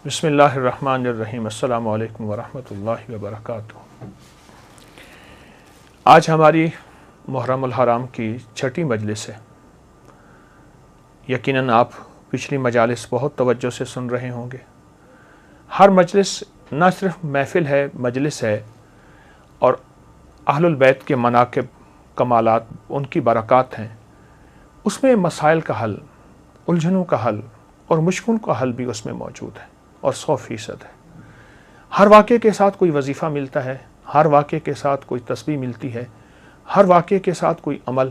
بسم اللہ الرحمن الرحیم۔ السلام علیکم ورحمۃ اللہ وبرکاتہ۔ آج ہماری محرم الحرام کی چھٹی مجلس ہے۔ یقیناً آپ پچھلی مجالس بہت توجہ سے سن رہے ہوں گے۔ ہر مجلس نہ صرف محفل ہے، مجلس ہے، اور اہل البیت کے مناقب، کمالات، ان کی برکات ہیں۔ اس میں مسائل کا حل، الجھنوں کا حل اور مشکلوں کا حل بھی اس میں موجود ہے، اور 100% ہے۔ ہر واقعے کے ساتھ کوئی وظیفہ ملتا ہے، ہر واقعے کے ساتھ کوئی تسبیح ملتی ہے، ہر واقعے کے ساتھ کوئی عمل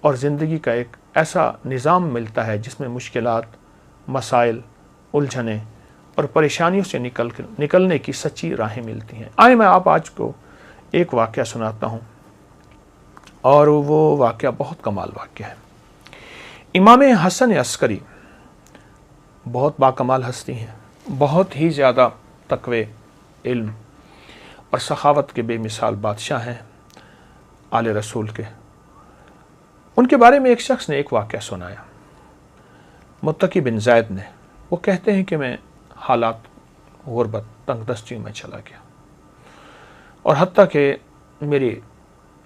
اور زندگی کا ایک ایسا نظام ملتا ہے جس میں مشکلات، مسائل، الجھنیں اور پریشانیوں سے نکلنے کی سچی راہیں ملتی ہیں۔ آئے میں آج کو ایک واقعہ سناتا ہوں، اور وہ واقعہ بہت کمال واقعہ ہے۔ امام حسن عسکری بہت باکمال ہستی ہیں، بہت ہی زیادہ تقوی، علم اور سخاوت کے بے مثال بادشاہ ہیں آل رسول کے۔ ان کے بارے میں ایک شخص نے ایک واقعہ سنایا، متقی بن زید نے۔ وہ کہتے ہیں کہ میں حالات غربت، تنگ دستیوں میں چلا گیا، اور حتیٰ کہ میری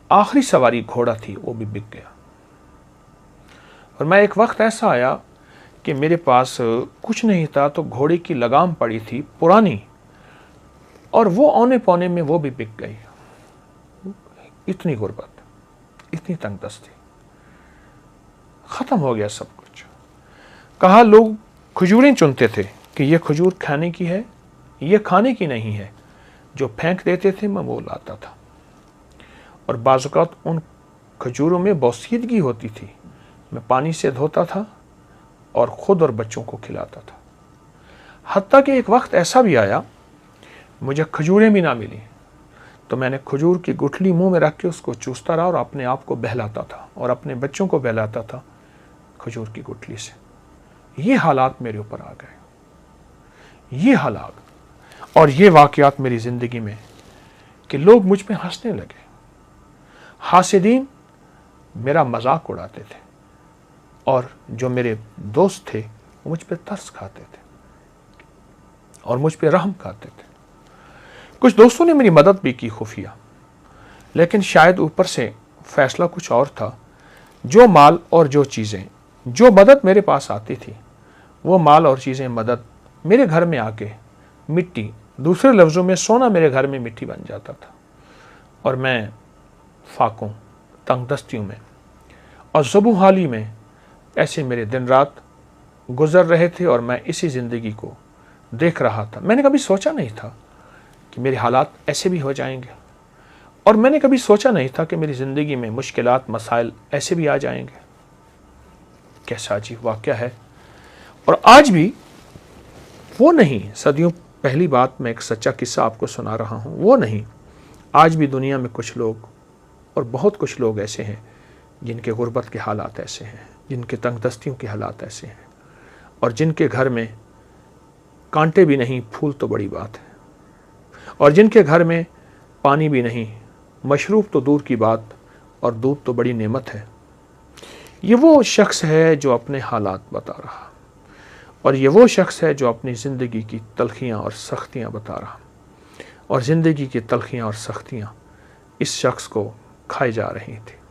آخری سواری گھوڑا تھی وہ بھی بک گیا، اور میں ایک وقت ایسا آیا کہ میرے پاس کچھ نہیں تھا، تو گھوڑے کی لگام پڑی تھی پرانی، اور وہ اونے پونے میں وہ بھی بک گئی۔ اتنی غربت، اتنی تنگ دستی، ختم ہو گیا سب کچھ۔ کہا لوگ کھجوریں چنتے تھے کہ یہ کھجور کھانے کی ہے، یہ کھانے کی نہیں ہے، جو پھینک دیتے تھے میں وہ لاتا تھا، اور بعض اوقات ان کھجوروں میں بوسیدگی ہوتی تھی، میں پانی سے دھوتا تھا اور خود اور بچوں کو کھلاتا تھا۔ حتیٰ کہ ایک وقت ایسا بھی آیا مجھے کھجوریں بھی نہ ملی، تو میں نے کھجور کی گٹھلی منہ میں رکھ کے اس کو چوستا رہا اور اپنے آپ کو بہلاتا تھا اور اپنے بچوں کو بہلاتا تھا کھجور کی گٹھلی سے۔ یہ حالات میرے اوپر آ گئے، یہ حالات اور یہ واقعات میری زندگی میں کہ لوگ مجھ پہ ہنسنے لگے۔ حاسدین میرا مذاق اڑاتے تھے، اور جو میرے دوست تھے وہ مجھ پہ ترس کھاتے تھے اور مجھ پہ رحم کھاتے تھے۔ کچھ دوستوں نے میری مدد بھی کی خفیہ، لیکن شاید اوپر سے فیصلہ کچھ اور تھا۔ جو مال اور جو چیزیں، جو مدد میرے پاس آتی تھی، وہ مال اور چیزیں، مدد میرے گھر میں آ کے مٹی، دوسرے لفظوں میں سونا میرے گھر میں مٹی بن جاتا تھا، اور میں فاقوں، تنگ دستیوں میں اور زبوں حالی میں ایسے میرے دن رات گزر رہے تھے، اور میں اسی زندگی کو دیکھ رہا تھا۔ میں نے کبھی سوچا نہیں تھا کہ میرے حالات ایسے بھی ہو جائیں گے، اور میں نے کبھی سوچا نہیں تھا کہ میری زندگی میں مشکلات، مسائل ایسے بھی آ جائیں گے۔ کیسا عجیب واقعہ ہے۔ اور آج بھی وہ نہیں، صدیوں پہلی بات، میں ایک سچا قصہ آپ کو سنا رہا ہوں، وہ نہیں، آج بھی دنیا میں کچھ لوگ، اور بہت کچھ لوگ ایسے ہیں جن کے غربت کے حالات ایسے ہیں، جن کے تنگ دستیوں کے حالات ایسے ہیں، اور جن کے گھر میں کانٹے بھی نہیں، پھول تو بڑی بات ہے، اور جن کے گھر میں پانی بھی نہیں، مشروب تو دور کی بات، اور دودھ تو بڑی نعمت ہے۔ یہ وہ شخص ہے جو اپنے حالات بتا رہا، اور یہ وہ شخص ہے جو اپنی زندگی کی تلخیاں اور سختیاں بتا رہا، اور زندگی کی تلخیاں اور سختیاں اس شخص کو کھائی جا رہی تھی۔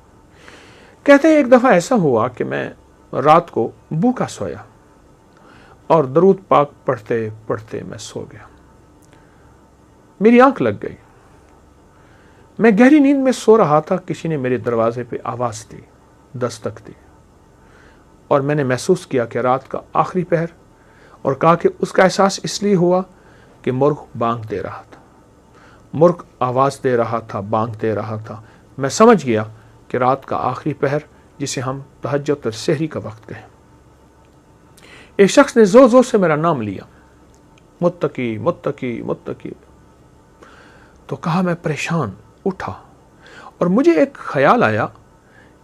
کہتے ہیں ایک دفعہ ایسا ہوا کہ میں رات کو بھوکا سویا، اور درود پاک پڑھتے پڑھتے میں سو گیا۔ میری آنکھ لگ گئی، میں گہری نیند میں سو رہا تھا، کسی نے میرے دروازے پہ آواز دی، دستک دی، اور میں نے محسوس کیا کہ رات کا آخری پہر، اور کہا کہ اس کا احساس اس لیے ہوا کہ مرغ بانگ دے رہا تھا، مرغ آواز دے رہا تھا، بانگ دے رہا تھا۔ میں سمجھ گیا کہ رات کا آخری پہر، جسے ہم تہجد اور سحری کا وقت کہیں۔ ایک شخص نے زور زور سے میرا نام لیا، متقی متقی متقی، تو کہا، میں پریشان اٹھا، اور مجھے ایک خیال آیا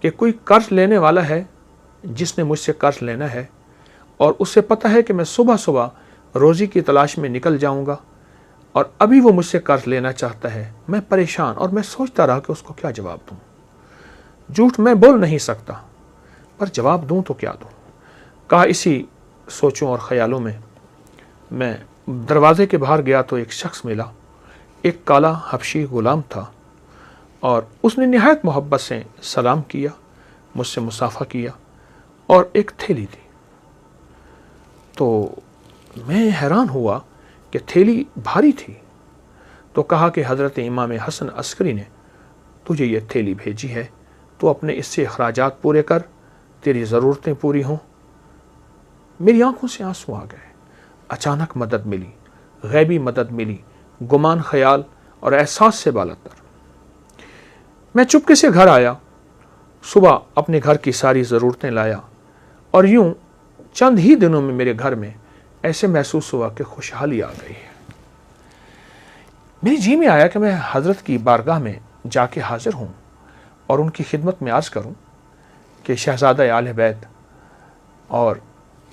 کہ کوئی قرض لینے والا ہے جس نے مجھ سے قرض لینا ہے، اور اسے پتہ ہے کہ میں صبح صبح روزی کی تلاش میں نکل جاؤں گا، اور ابھی وہ مجھ سے قرض لینا چاہتا ہے۔ میں پریشان، اور میں سوچتا رہا کہ اس کو کیا جواب دوں۔ جھوٹ میں بول نہیں سکتا، پر جواب دوں تو کیا دوں۔ کہا، اسی سوچوں اور خیالوں میں میں دروازے کے باہر گیا تو ایک شخص ملا، ایک کالا حبشی غلام تھا، اور اس نے نہایت محبت سے سلام کیا، مجھ سے مصافحہ کیا، اور ایک تھیلی دی۔ تو میں حیران ہوا کہ تھیلی بھاری تھی، تو کہا کہ حضرت امام حسن عسکری نے تجھے یہ تھیلی بھیجی ہے، تو اپنے اس سے اخراجات پورے کر، تیری ضرورتیں پوری ہوں۔ میری آنکھوں سے آنسو آ گئے۔ اچانک مدد ملی، غیبی مدد ملی، گمان، خیال اور احساس سے بالاتر۔ میں چپکے سے گھر آیا، صبح اپنے گھر کی ساری ضرورتیں لایا، اور یوں چند ہی دنوں میں میرے گھر میں ایسے محسوس ہوا کہ خوشحالی آ گئی ہے۔ میری جی میں آیا کہ میں حضرت کی بارگاہ میں جا کے حاضر ہوں اور ان کی خدمت میں عرض کروں کہ شہزادہ آل بیت، اور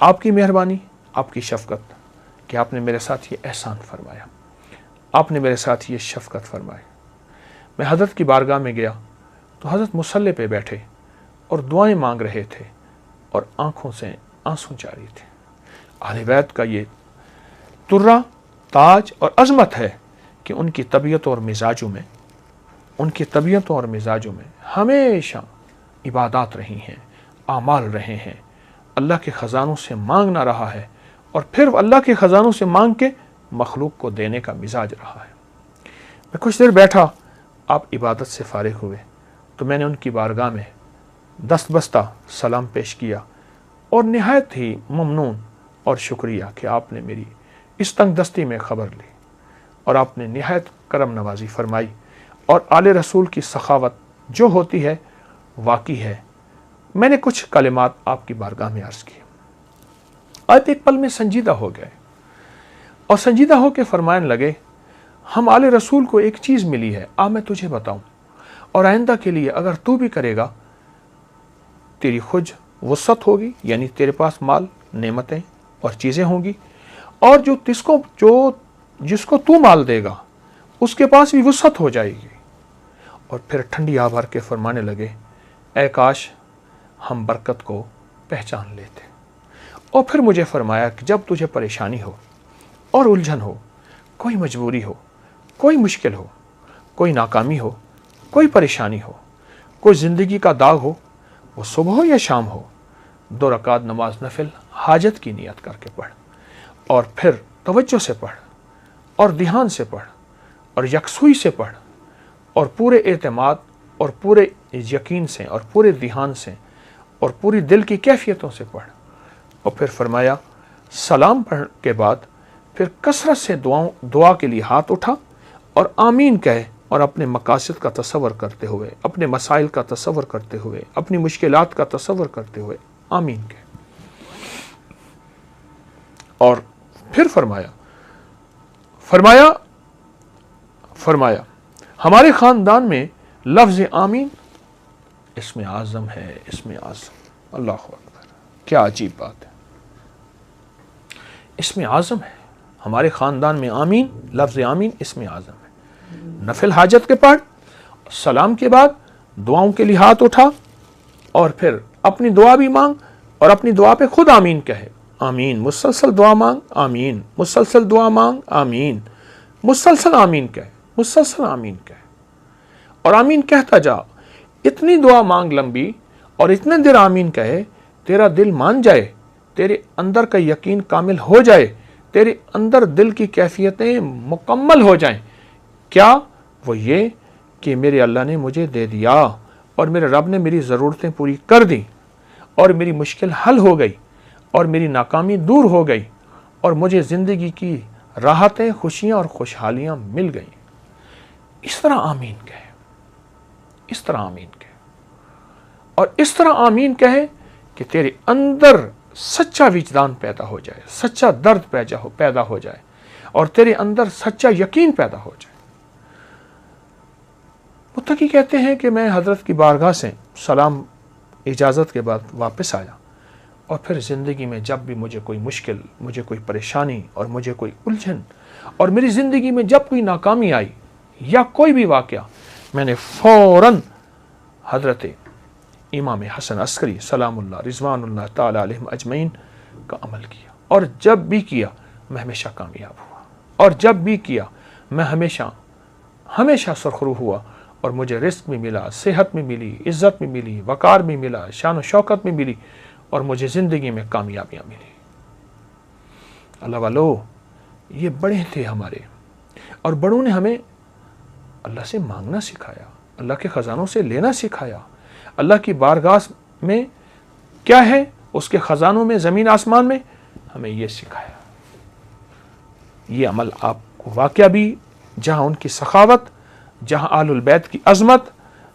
آپ کی مہربانی، آپ کی شفقت کہ آپ نے میرے ساتھ یہ احسان فرمایا، آپ نے میرے ساتھ یہ شفقت فرمائی۔ میں حضرت کی بارگاہ میں گیا تو حضرت مصلی پہ بیٹھے اور دعائیں مانگ رہے تھے، اور آنکھوں سے آنسو جاری تھے۔ اہل بیت کا یہ ترہ، تاج اور عظمت ہے کہ ان کی طبیعتوں اور مزاجوں میں ہمیشہ عبادات رہی ہیں، اعمال رہے ہیں، اللہ کے خزانوں سے مانگنا رہا ہے، اور پھر اللہ کے خزانوں سے مانگ کے مخلوق کو دینے کا مزاج رہا ہے۔ میں کچھ دیر بیٹھا، آپ عبادت سے فارغ ہوئے تو میں نے ان کی بارگاہ میں دست بستہ سلام پیش کیا، اور نہایت ہی ممنون اور شکریہ کہ آپ نے میری اس تنگ دستی میں خبر لی، اور آپ نے نہایت کرم نوازی فرمائی، اور آل رسول کی سخاوت جو ہوتی ہے واقعی ہے۔ میں نے کچھ کلمات آپ کی بارگاہ میں عرض کیے۔ آپ ایک پل میں سنجیدہ ہو گئے، اور سنجیدہ ہو کے فرمانے لگے، ہم آل رسول کو ایک چیز ملی ہے، میں تجھے بتاؤں، اور آئندہ کے لیے اگر تو بھی کرے گا، تیری خود وسعت ہوگی، یعنی تیرے پاس مال، نعمتیں اور چیزیں ہوں گی، اور جس کو تو مال دے گا اس کے پاس بھی وسعت ہو جائے گی۔ اور پھر ٹھنڈی آہ بھر کے فرمانے لگے، اے کاش ہم برکت کو پہچان لیتے۔ اور پھر مجھے فرمایا کہ جب تجھے پریشانی ہو اور الجھن ہو، کوئی مجبوری ہو، کوئی مشکل ہو، کوئی ناکامی ہو، کوئی پریشانی ہو، کوئی زندگی کا داغ ہو، وہ صبح ہو یا شام ہو، 2 رکعت نماز نفل حاجت کی نیت کر کے پڑھ، اور پھر توجہ سے پڑھ، اور دھیان سے پڑھ، اور یکسوئی سے پڑھ، اور پورے اعتماد اور پورے یقین سے اور پورے دھیان سے اور پوری دل کی کیفیتوں سے پڑھ۔ اور پھر فرمایا، سلام پڑھ کے بعد پھر کثرت سے دعا کے لیے ہاتھ اٹھا اور آمین کہے، اور اپنے مقاصد کا تصور کرتے ہوئے، اپنے مسائل کا تصور کرتے ہوئے، اپنی مشکلات کا تصور کرتے ہوئے آمین کہے۔ اور پھر فرمایا ہمارے خاندان میں لفظ آمین اسم اعظم ہے، اسم اعظم۔ اللہ اکبر، کیا عجیب بات ہے، اسم اعظم ہے ہمارے خاندان میں، آمین، لفظ آمین اسم اعظم ہے۔ نفل حاجت کے پڑھ، سلام کے بعد دعاؤں کے لیے ہاتھ اٹھا، اور پھر اپنی دعا بھی مانگ، اور اپنی دعا پہ خود آمین کہے، آمین، مسلسل دعا مانگ، آمین، مسلسل دعا مانگ، آمین، مسلسل آمین کہے، مسلسل آمین کہے، اور آمین کہتا جا، اتنی دعا مانگ لمبی، اور اتنے دیر آمین کہے، تیرا دل مان جائے، تیرے اندر کا یقین کامل ہو جائے، تیرے اندر دل کی کیفیتیں مکمل ہو جائیں۔ کیا؟ وہ یہ کہ میرے اللہ نے مجھے دے دیا، اور میرے رب نے میری ضرورتیں پوری کر دی، اور میری مشکل حل ہو گئی، اور میری ناکامی دور ہو گئی، اور مجھے زندگی کی راحتیں، خوشیاں اور خوشحالیاں مل گئیں۔ اس طرح آمین کہے، اس طرح آمین کہے، اور اس طرح آمین کہے کہ تیرے اندر سچا وجدان پیدا ہو جائے، سچا درد پیدا ہو جائے، اور تیرے اندر سچا یقین پیدا ہو جائے۔ متقی کہتے ہیں کہ میں حضرت کی بارگاہ سے سلام اجازت کے بعد واپس آیا، اور پھر زندگی میں جب بھی مجھے کوئی مشکل، مجھے کوئی پریشانی اور مجھے کوئی الجھن، اور میری زندگی میں جب کوئی ناکامی آئی یا کوئی بھی واقعہ، میں نے فوراً حضرت امام حسن عسکری سلام اللہ رضوان اللہ تعالی علیہم اجمعین کا عمل کیا، اور جب بھی کیا میں ہمیشہ کامیاب ہوا، اور جب بھی کیا میں ہمیشہ سرخرو ہوا، اور مجھے رزق بھی ملا، صحت بھی ملی، عزت بھی ملی، وقار بھی ملا، شان و شوکت بھی ملی، اور مجھے زندگی میں کامیابیاں ملی۔ اللہ والو، یہ بڑے تھے ہمارے، اور بڑوں نے ہمیں اللہ سے مانگنا سکھایا، اللہ کے خزانوں سے لینا سکھایا، اللہ کی بارگاہ میں کیا ہے، اس کے خزانوں میں، زمین آسمان میں، ہمیں یہ سکھایا۔ یہ عمل آپ کو واقعہ بھی، جہاں ان کی سخاوت، جہاں آل البیت کی عظمت،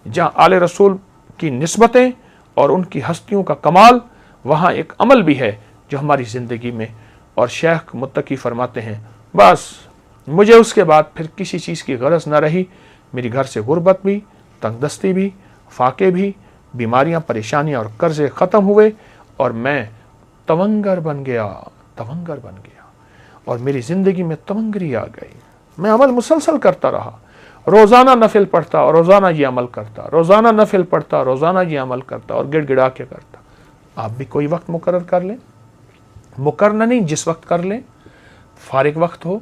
جہاں آل رسول کی نسبتیں اور ان کی ہستیوں کا کمال، وہاں ایک عمل بھی ہے جو ہماری زندگی میں، اور شیخ متقی فرماتے ہیں بس مجھے اس کے بعد پھر کسی چیز کی غرض نہ رہی، میری گھر سے غربت بھی، تنگ دستی بھی، فاقے بھی، بیماریاں، پریشانیاں اور قرضے ختم ہوئے، اور میں تونگر بن گیا، اور میری زندگی میں تونگری آ گئی۔ میں عمل مسلسل کرتا رہا، روزانہ نفل پڑھتا اور روزانہ یہ عمل کرتا، روزانہ نفل پڑھتا، روزانہ یہ عمل کرتا، اور گڑ گڑا کے کرتا۔ آپ بھی کوئی وقت مقرر کر لیں، مقرر نہیں، جس وقت کر لیں، فارغ وقت ہو،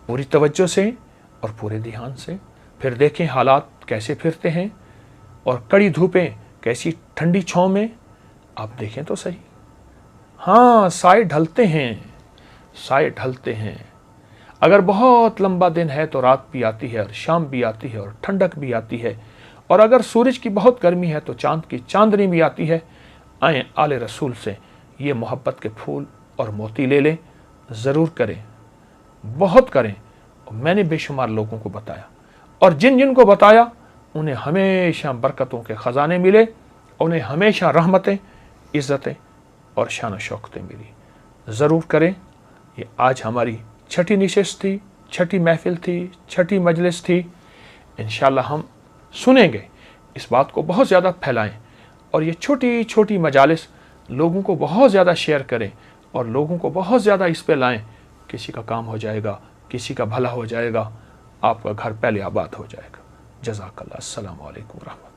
پوری توجہ سے اور پورے دھیان سے، پھر دیکھیں حالات کیسے پھرتے ہیں، اور کڑی دھوپیں کیسی ٹھنڈی چھاؤں میں، آپ دیکھیں تو صحیح۔ ہاں، سائے ڈھلتے ہیں، اگر بہت لمبا دن ہے تو رات بھی آتی ہے، اور شام بھی آتی ہے، اور ٹھنڈک بھی آتی ہے، اور اگر سورج کی بہت گرمی ہے تو چاند کی چاندنی بھی آتی ہے۔ آئیں آل رسول سے یہ محبت کے پھول اور موتی لے لیں، ضرور کریں، بہت کریں۔ میں نے بے شمار لوگوں کو بتایا، اور جن کو بتایا انہیں ہمیشہ برکتوں کے خزانے ملے، انہیں ہمیشہ رحمتیں، عزتیں اور شان و شوکتیں ملی۔ ضرور کریں۔ یہ آج ہماری چھٹی نشست تھی، چھٹی محفل تھی، چھٹی مجلس تھی۔ انشاءاللہ ہم سنیں گے، اس بات کو بہت زیادہ پھیلائیں، اور یہ چھوٹی چھوٹی مجالس لوگوں کو بہت زیادہ شیئر کریں، اور لوگوں کو بہت زیادہ اس پہ لائیں۔ کسی کا کام ہو جائے گا، کسی کا بھلا ہو جائے گا، آپ کا گھر پہلے آباد ہو جائے گا۔ جزاک اللہ۔ السلام علیکم ورحمۃ اللہ۔